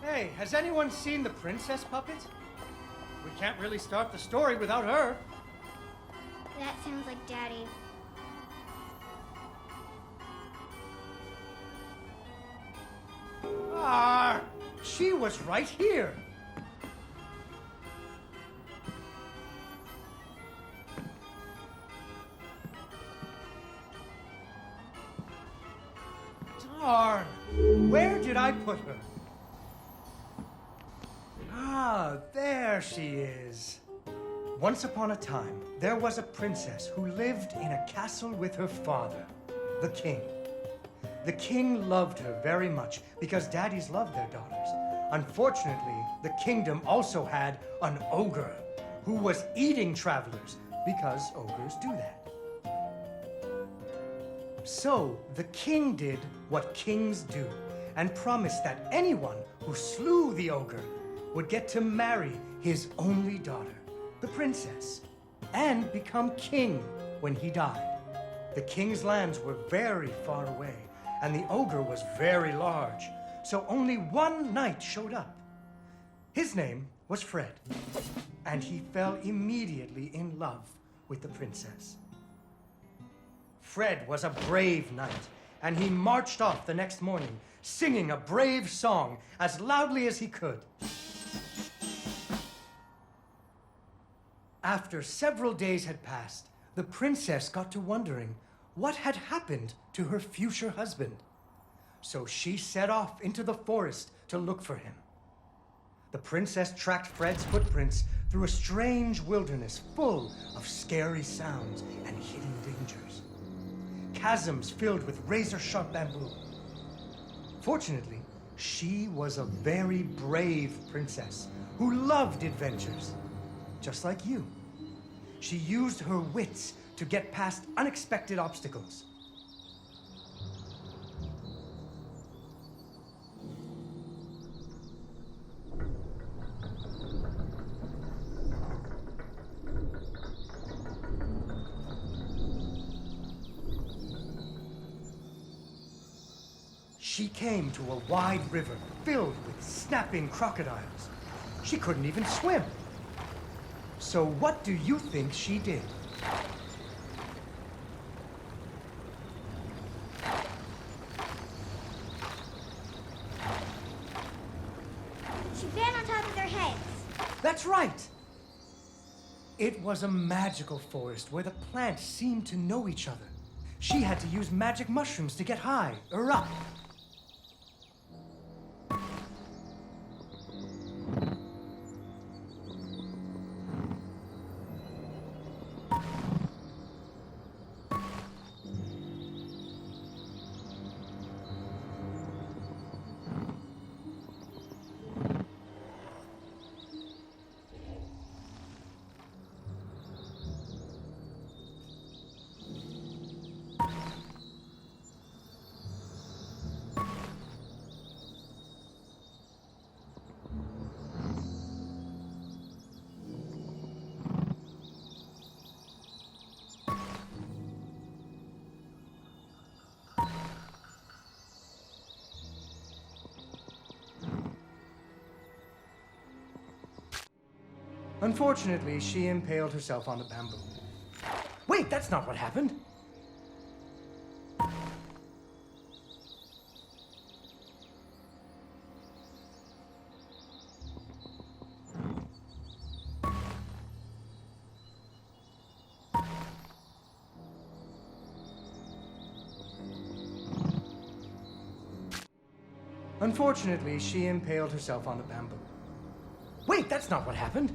Hey, has anyone seen the princess puppet? We can't really start the story without her. That sounds like Daddy. She was right here. Darn, where did I put her? There she is. Once upon a time, there was a princess who lived in a castle with her father, the king. The king loved her very much because daddies loved their daughters. Unfortunately, the kingdom also had an ogre who was eating travelers because ogres do that. So the king did what kings do and promised that anyone who slew the ogre would get to marry his only daughter, the princess, and become king when he died. The king's lands were very far away, and the ogre was very large, so only one knight showed up. His name was Fred, and he fell immediately in love with the princess. Fred was a brave knight, and he marched off the next morning, singing a brave song as loudly as he could. After several days had passed, the princess got to wondering what had happened to her future husband. So she set off into the forest to look for him. The princess tracked Fred's footprints through a strange wilderness full of scary sounds and hidden dangers. Chasms filled with razor-sharp bamboo. Fortunately, she was a very brave princess who loved adventures, just like you. She used her wits to get past unexpected obstacles. She came to a wide river filled with snapping crocodiles. She couldn't even swim. So what do you think she did? She ran on top of their heads. That's right! It was a magical forest where the plants seemed to know each other. She had to use magic mushrooms to get high or up. Unfortunately, she impaled herself on the bamboo. Wait, that's not what happened. Unfortunately, she impaled herself on the bamboo. Wait, that's not what happened.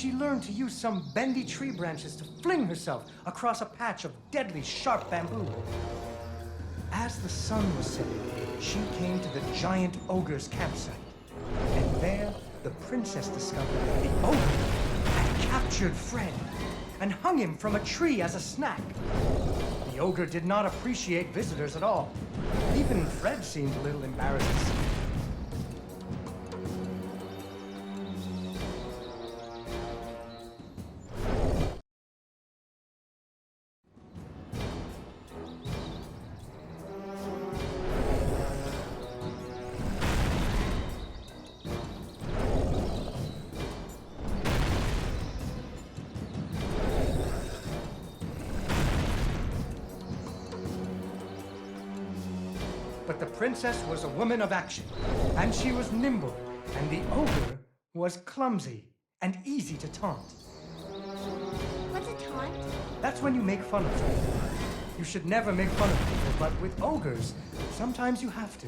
she learned to use some bendy tree branches to fling herself across a patch of deadly sharp bamboo. As the sun was setting, she came to the giant ogre's campsite. And there, the princess discovered that the ogre had captured Fred and hung him from a tree as a snack. The ogre did not appreciate visitors at all. Even Fred seemed a little embarrassed to see. But the princess was a woman of action, and she was nimble, and the ogre was clumsy and easy to taunt. What's a taunt? That's when you make fun of them. You should never make fun of people, but with ogres, sometimes you have to.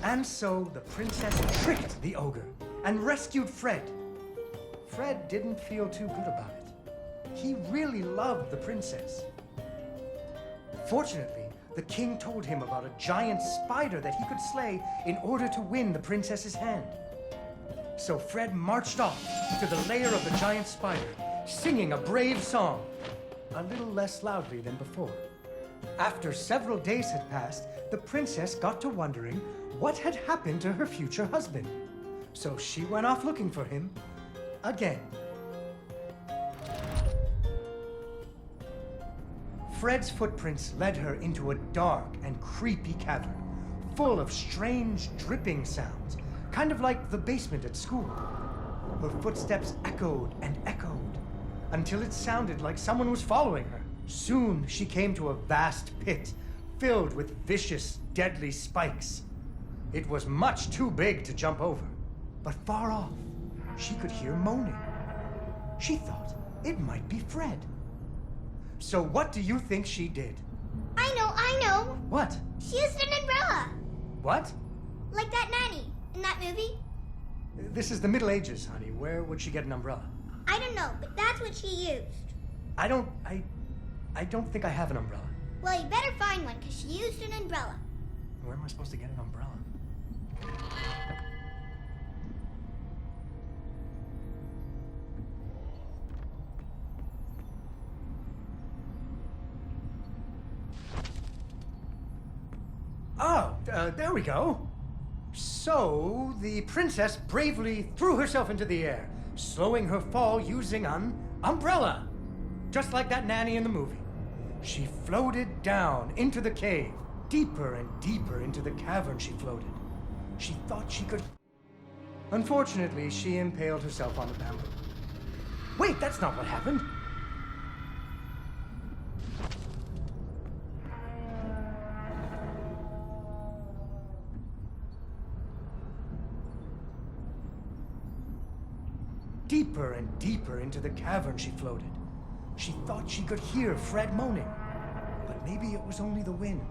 And so the princess tricked the ogre and rescued Fred. Fred didn't feel too good about it. He really loved the princess. Fortunately, the king told him about a giant spider that he could slay in order to win the princess's hand. So Fred marched off to the lair of the giant spider, singing a brave song, a little less loudly than before. After several days had passed, the princess got to wondering what had happened to her future husband. So she went off looking for him again. Fred's footprints led her into a dark and creepy cavern, full of strange dripping sounds, kind of like the basement at school. Her footsteps echoed and echoed, until it sounded like someone was following her. Soon she came to a vast pit, filled with vicious, deadly spikes. It was much too big to jump over, but far off, she could hear moaning. She thought it might be Fred. So what do you think she did? I know. What? She used an umbrella. What? Like that nanny in that movie. This is the Middle Ages, honey. Where would she get an umbrella? I don't know, but that's what she used. I don't think I have an umbrella. Well, you better find one, because she used an umbrella. Where am I supposed to get an umbrella? Oh, there we go. So, the princess bravely threw herself into the air, slowing her fall using an umbrella. Just like that nanny in the movie. She floated down into the cave. Deeper and deeper into the cavern she floated. She thought she could... Unfortunately, she impaled herself on the bamboo. Wait, that's not what happened. Deeper and deeper into the cavern she floated. She thought she could hear Fred moaning, but maybe it was only the wind.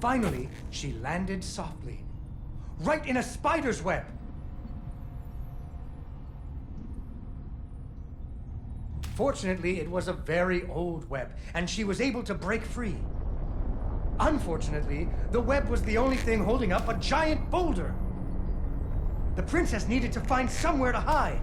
Finally, she landed softly, right in a spider's web. Fortunately, it was a very old web, and she was able to break free. Unfortunately, the web was the only thing holding up a giant boulder. The princess needed to find somewhere to hide.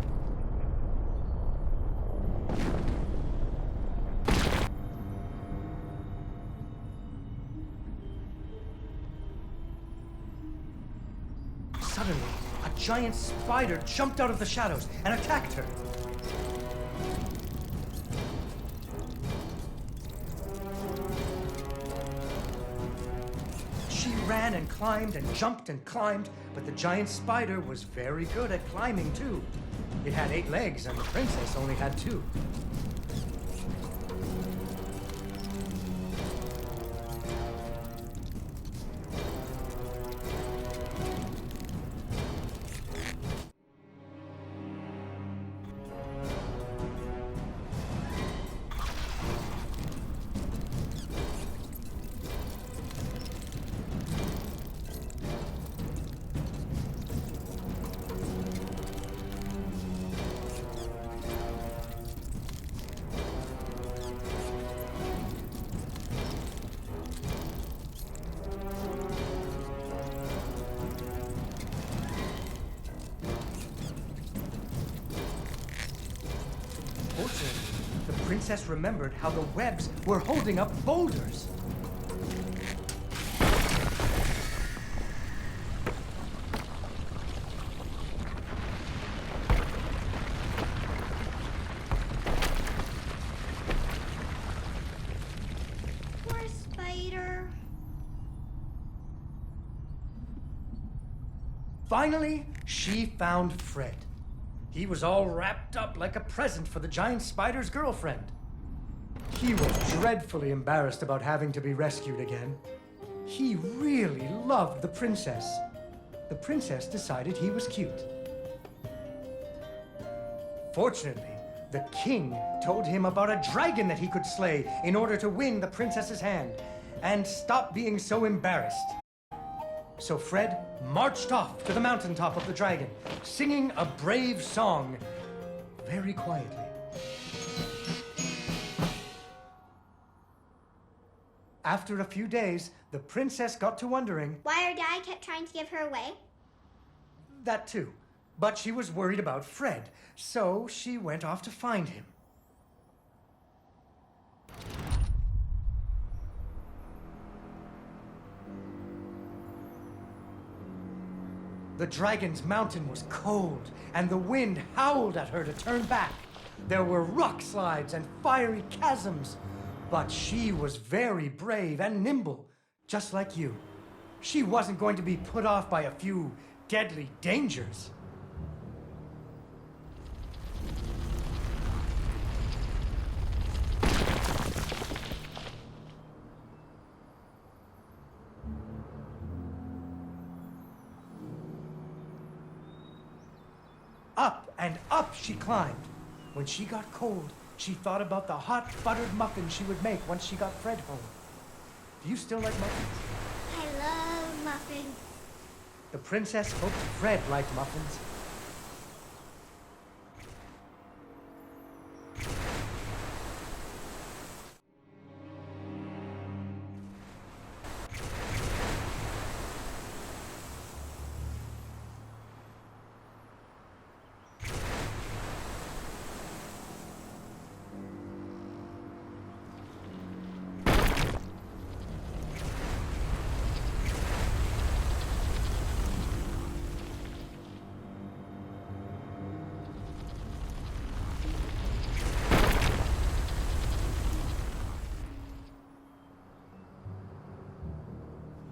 Suddenly, a giant spider jumped out of the shadows and attacked her. She ran and climbed and jumped and climbed, but the giant spider was very good at climbing too. It had 8 legs and the princess only had 2. Fortunately, the princess remembered how the webs were holding up boulders. Poor spider. Finally, she found Fred. He was all wrapped up like a present for the giant spider's girlfriend. He was dreadfully embarrassed about having to be rescued again. He really loved the princess. The princess decided he was cute. Fortunately, the king told him about a dragon that he could slay in order to win the princess's hand and stop being so embarrassed. So Fred marched off to the mountaintop of the dragon, singing a brave song very quietly. After a few days, the princess got to wondering... Why her dad kept trying to give her away? That too. But she was worried about Fred, so she went off to find him. The dragon's mountain was cold, and the wind howled at her to turn back. There were rock slides and fiery chasms, but she was very brave and nimble, just like you. She wasn't going to be put off by a few deadly dangers. Up and up she climbed. When she got cold, she thought about the hot buttered muffins she would make once she got Fred home. Do you still like muffins? I love muffins. The princess hoped Fred liked muffins.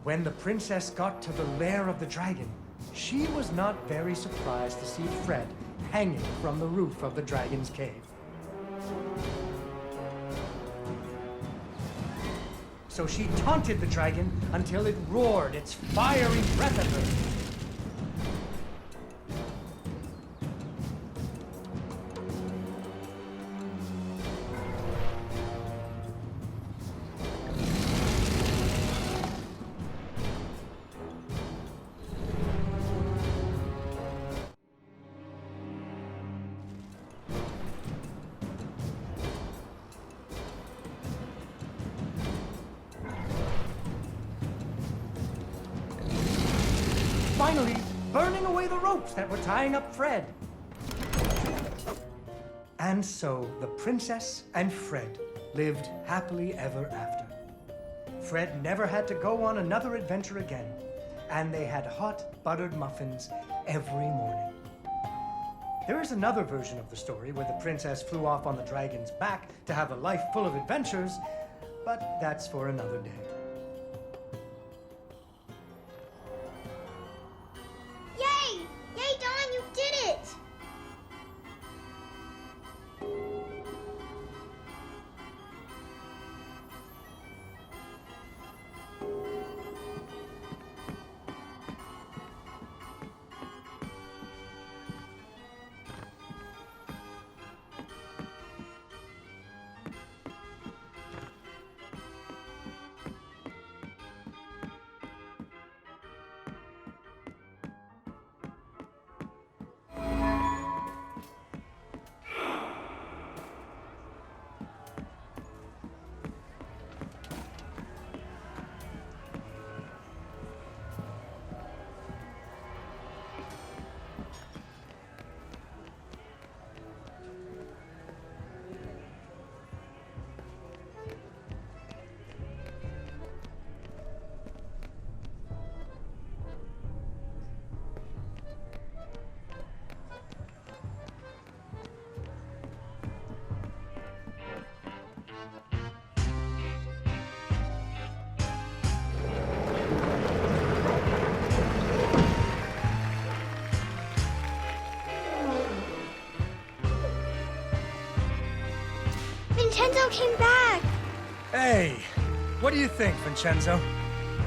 When the princess got to the lair of the dragon, she was not very surprised to see Fred hanging from the roof of the dragon's cave. So she taunted the dragon until it roared its fiery breath at her. Finally, burning away the ropes that were tying up Fred. And so the princess and Fred lived happily ever after. Fred never had to go on another adventure again, and they had hot buttered muffins every morning. There is another version of the story where the princess flew off on the dragon's back to have a life full of adventures, but that's for another day. Yay! Yay, Dawn, you did it! Vincenzo came back! Hey, what do you think, Vincenzo?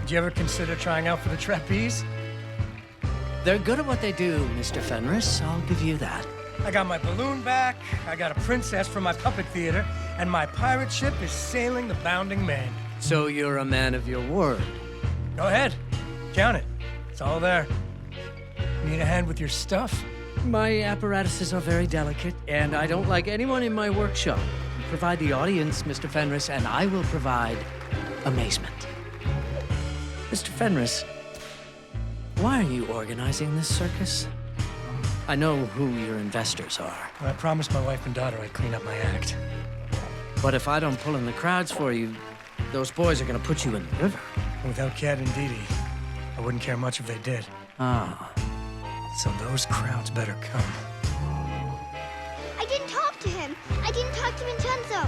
Did you ever consider trying out for the trapeze? They're good at what they do, Mr. Fenris. I'll give you that. I got my balloon back, I got a princess from my puppet theater, and my pirate ship is sailing the bounding main. So you're a man of your word. Go ahead, count it. It's all there. Need a hand with your stuff? My apparatuses are very delicate, and I don't like anyone in my workshop. You provide the audience, Mr. Fenris, and I will provide amazement. Mr. Fenris, why are you organizing this circus? I know who your investors are. I promised my wife and daughter I'd clean up my act. But if I don't pull in the crowds for you, those boys are gonna put you in the river. Without Cat and Dee Dee, I wouldn't care much if they did. Ah. So those crowds better come. I didn't talk to him. I didn't talk to Vincenzo.